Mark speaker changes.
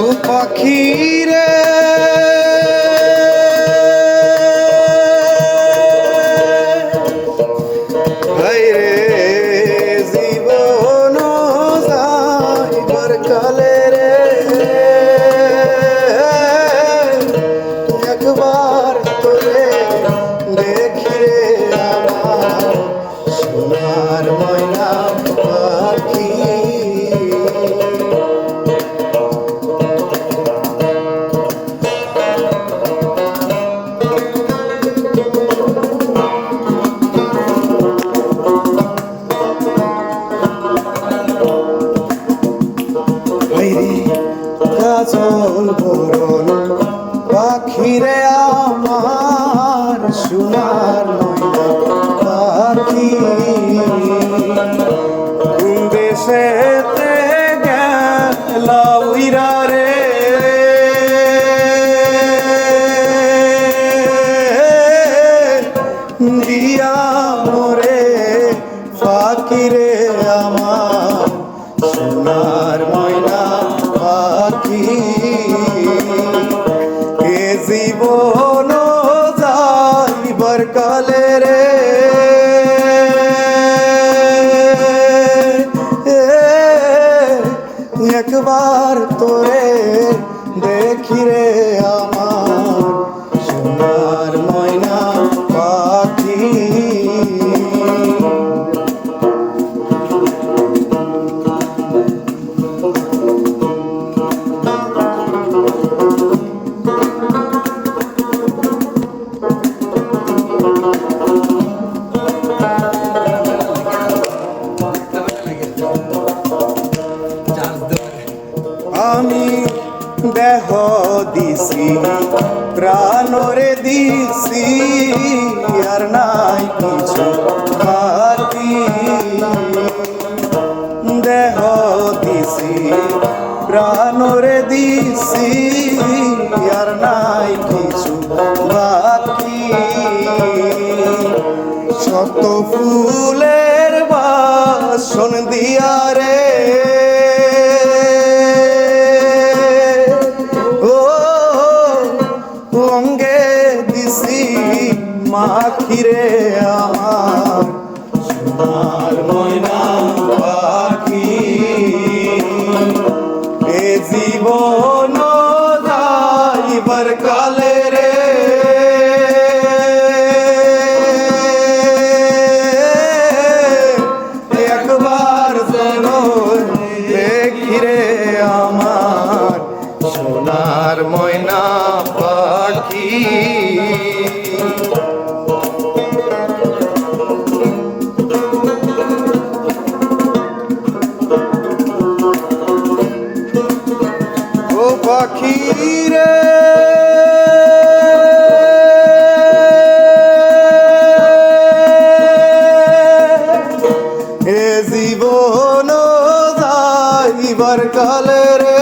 Speaker 1: ও পাখি রে হাই রে জীবন যাইবার কালে রে একবার তোরে দেখি রে আমার সোনার ময়না পাখি কাজল বরণ পাখিরে আমার সোনার ময়না পাখি কোন দেশেতে গেলা উইরা রে দিয়া মোরে পাখিরে আমার সোনার ময়না পাখি এ জীবন যাইবার কালে রে একবার তোরে দেখি রে আমার সোনার ময়না পাখি আমি দেহ দিছি প্রাণরে দিছি আর নাই কিছু বাকি দেহ দিছি প্রাণরে দিছি আর নাই কিছু বাকি শত ফুলের বাসন দিয়া রে অঙ্গে দিছি মাখিরে আমার সোনার ময়না পাখি এ জীবন যাইবার কালে রে একবার যেন দেখি রে আমার সোনার ময়না পাখি ও পাখি রে এ জীবন যাইবার কালে রে